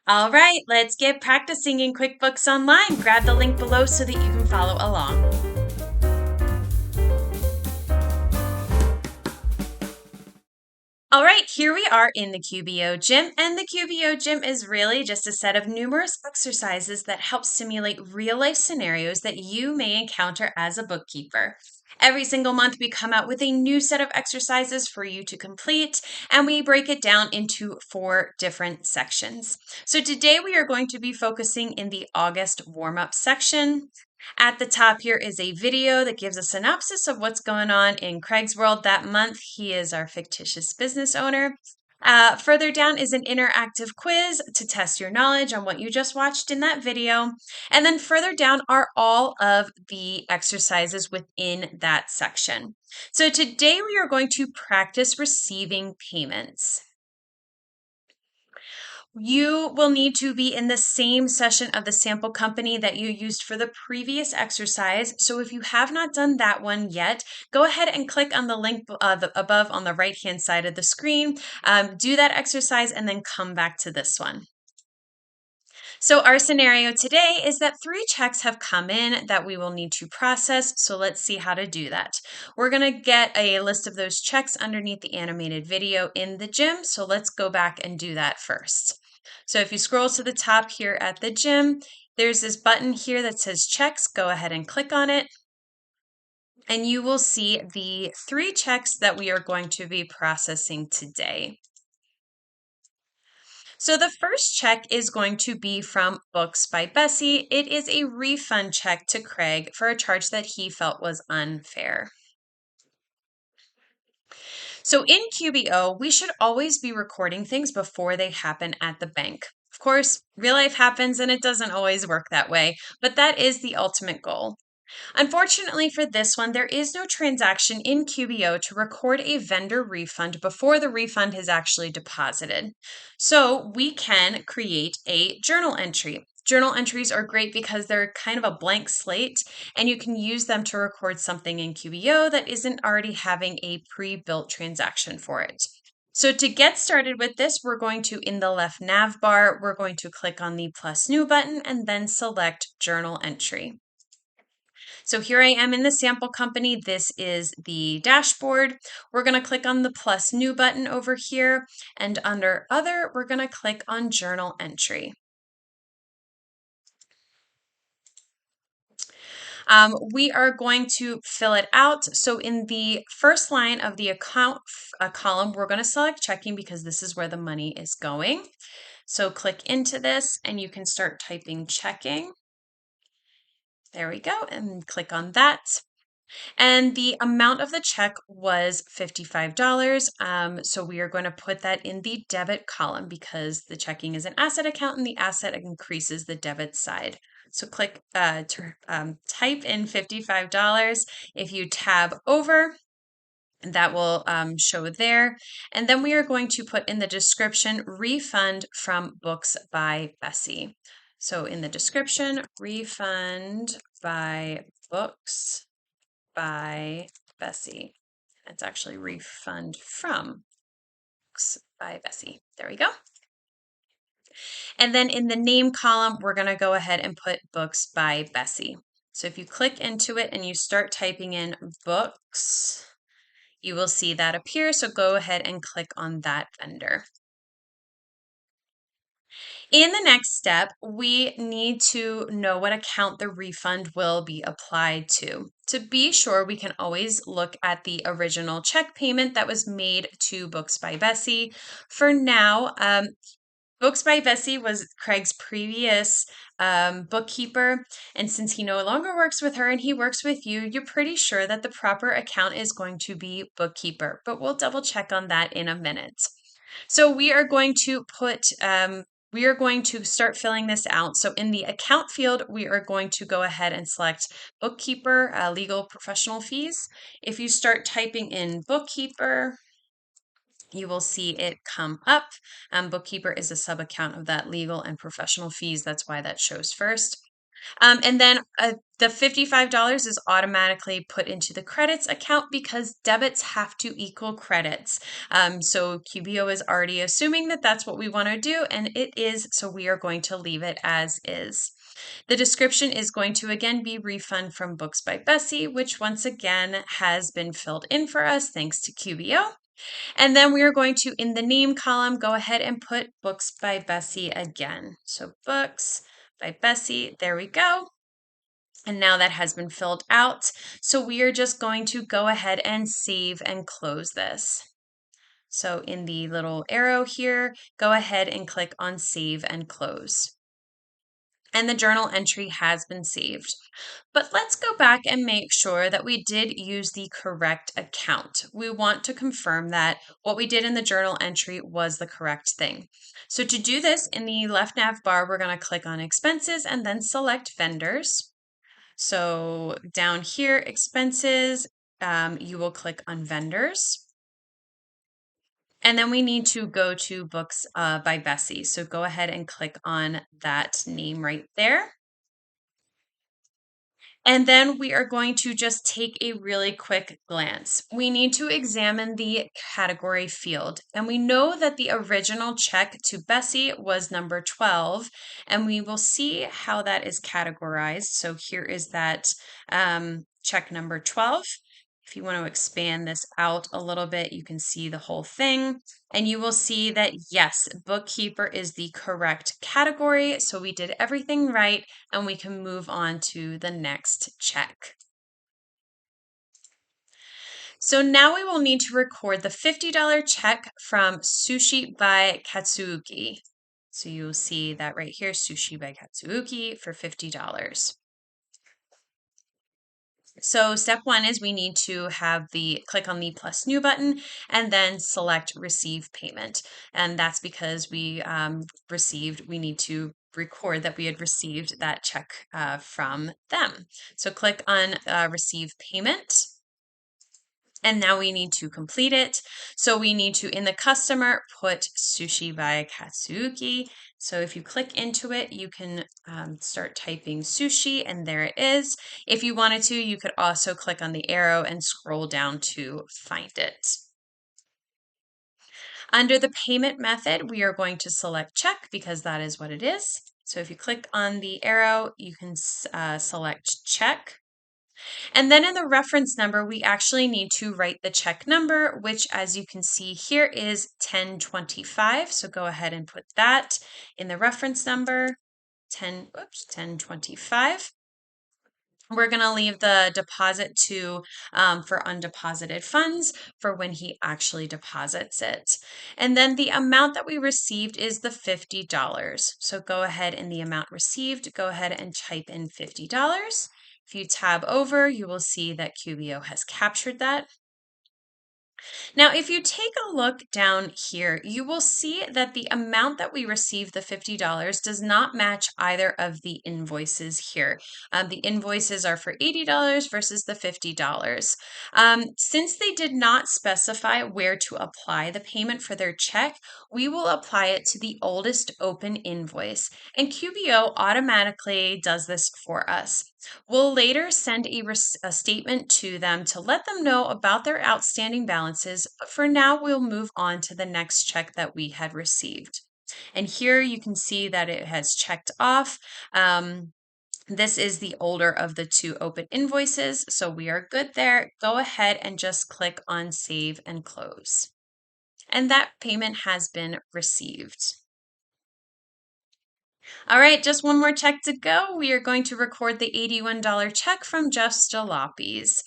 All right, let's get practicing in QuickBooks Online. Grab the link below so that you can follow along. All right, here we are in the QBO Gym, and the QBO Gym is really just a set of numerous exercises that help simulate real-life scenarios that you may encounter as a bookkeeper. Every single month, we come out with a new set of exercises for you to complete, and we break it down into 4 different sections. So today we are going to be focusing in the August warm-up section. At the top here is a video that gives a synopsis of what's going on in Craig's world that month. He is our fictitious business owner. Further down is an interactive quiz to test your knowledge on what you just watched in that video. And then further down are all of the exercises within that section. So today we are going to practice receiving payments. You will need to be in the same session of the sample company that you used for the previous exercise. So if you have not done that one yet, go ahead and click on the link above on the right-hand side of the screen. Do that exercise and then come back to this one. So our scenario today is that 3 checks have come in that we will need to process. So let's see how to do that. We're going to get a list of those checks underneath the animated video in the gym. So let's go back and do that first. So if you scroll to the top here at the gym, there's this button here that says checks. Go ahead and click on it. And you will see the 3 checks that we are going to be processing today. So the first check is going to be from Books by Bessie. It is a refund check to Craig for a charge that he felt was unfair. So in QBO, we should always be recording things before they happen at the bank. Of course, real life happens and it doesn't always work that way, but that is the ultimate goal. Unfortunately for this one, there is no transaction in QBO to record a vendor refund before the refund is actually deposited. So we can create a journal entry. Journal entries are great because they're kind of a blank slate, and you can use them to record something in QBO that isn't already having a pre-built transaction for it. So to get started with this, we're going to, in the left nav bar, we're going to click on the plus new button and then select journal entry. So here I am in the sample company. This is the dashboard. We're going to click on the plus new button over here, and under other, we're going to click on journal entry. We are going to fill it out. So in the first line of the account column, we're going to select checking because this is where the money is going. So click into this and you can start typing checking. There we go, and click on that. And the amount of the check was $55. So we are going to put that in the debit column because the checking is an asset account and the asset increases the debit side. So click to type in $55. If you tab over, that will show there. And then we are going to put in the description refund from Books by Bessie. So in the description, refund by Books by Bessie. It's actually refund from Books by Bessie. There we go. And then in the name column, we're going to go ahead and put Books by Bessie. So if you click into it and you start typing in books, you will see that appear. So go ahead and click on that vendor. In the next step, we need to know what account the refund will be applied to. To be sure, we can always look at the original check payment that was made to Books by Bessie. For now, Books by Bessie was Craig's previous bookkeeper, and since he no longer works with her and he works with you, you're pretty sure that the proper account is going to be bookkeeper, but we'll double check on that in a minute. So we are going to start filling this out. So in the account field, we are going to go ahead and select bookkeeper, legal professional fees. If you start typing in bookkeeper, you will see it come up. Bookkeeper is a sub account of that legal and professional fees. That's why that shows first. And then the $55 is automatically put into the credits account because debits have to equal credits. So QBO is already assuming that that's what we want to do, and it is, so we are going to leave it as is. The description is going to again be refund from Books by Bessie, which once again has been filled in for us thanks to QBO. And then we are going to, in the name column, go ahead and put Books by Bessie again. So Books by Bessie, there we go. And now that has been filled out. So we are just going to go ahead and save and close this. So in the little arrow here, go ahead and click on Save and Close. And the journal entry has been saved. But let's go back and make sure that we did use the correct account. We want to confirm that what we did in the journal entry was the correct thing. So to do this, in the left nav bar, we're going to click on Expenses and then select Vendors. So down here, Expenses, you will click on Vendors. And then we need to go to Books by Bessie. So go ahead and click on that name right there. And then we are going to just take a really quick glance. We need to examine the category field. And we know that the original check to Bessie was number 12, and we will see how that is categorized. So here is that check number 12. If you want to expand this out a little bit, you can see the whole thing. And you will see that, yes, bookkeeper is the correct category. So we did everything right, and we can move on to the next check. So now we will need to record the $50 check from Sushi by Katsuuki. So you'll see that right here, Sushi by Katsuuki for $50. So step one is we need to have click on the plus new button and then select receive payment. And that's because we need to record that we had received that check from them. So click on receive payment. And now we need to complete it. So we need to, in the customer, put Sushi by Katsuuki. So if you click into it, you can start typing sushi, and there it is. If you wanted to, you could also click on the arrow and scroll down to find it. Under the payment method, we are going to select check because that is what it is. So if you click on the arrow, you can select check. And then in the reference number, we actually need to write the check number, which as you can see here is 1025. So go ahead and put that in the reference number, 1025. We're going to leave the deposit to for undeposited funds for when he actually deposits it. And then the amount that we received is the $50. So go ahead and the amount received, go ahead and type in $50. If you tab over, you will see that QBO has captured that. Now, if you take a look down here, you will see that the amount that we received, the $50, does not match either of the invoices here. The invoices are for $80 versus the $50. Since they did not specify where to apply the payment for their check, we will apply it to the oldest open invoice, and QBO automatically does this for us. We'll later send a statement to them to let them know about their outstanding balances, but for now, we'll move on to the next check that we had received. And here you can see that it has checked off. This is the older of the two open invoices, so we are good there. Go ahead and just click on Save and Close. And that payment has been received. All right, just one more check to go. We are going to record the $81 check from Just Jalopies.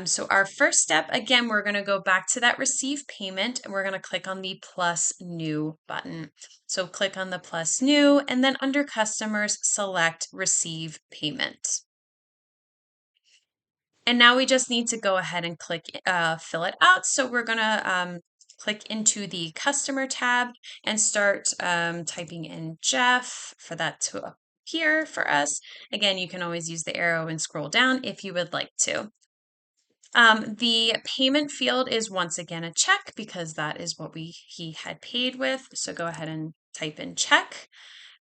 So our first step, again, we're going to go back to that receive payment and we're going to click on the plus new button. So click on the plus new and then under customers, select receive payment. And now we just need to go ahead and click fill it out. So we're going to click into the customer tab and start typing in Jeff for that to appear for us. Again, you can always use the arrow and scroll down if you would like to. The payment field is once again a check because that is what he had paid with. So go ahead and type in check.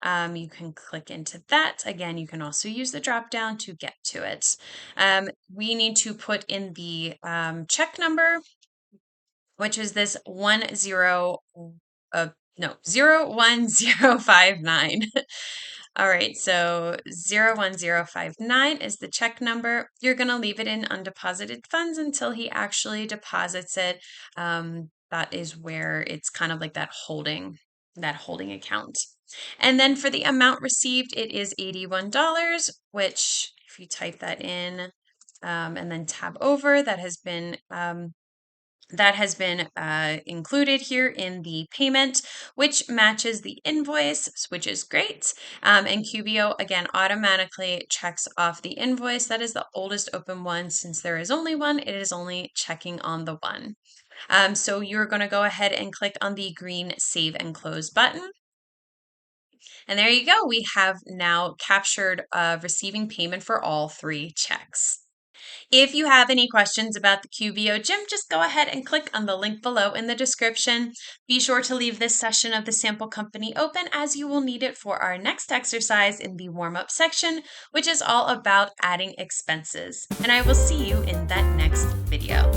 You can click into that. Again, you can also use the drop down to get to it. We need to put in the check number, which is this 01059. All right, so 01059 is the check number. You're going to leave it in undeposited funds until he actually deposits it. That is where it's kind of like that holding account. And then for the amount received, it is $81, which if you type that in and then tab over, that has been included here in the payment, which matches the invoice, which is great. And QBO, again, automatically checks off the invoice. That is the oldest open one. Since there is only one, it is only checking on the one. So you're going to go ahead and click on the green Save and Close button. And there you go. We have now captured receiving payment for all 3 checks. If you have any questions about the QBO Gym, just go ahead and click on the link below in the description. Be sure to leave this session of the sample company open, as you will need it for our next exercise in the warm-up section, which is all about adding expenses. And I will see you in that next video.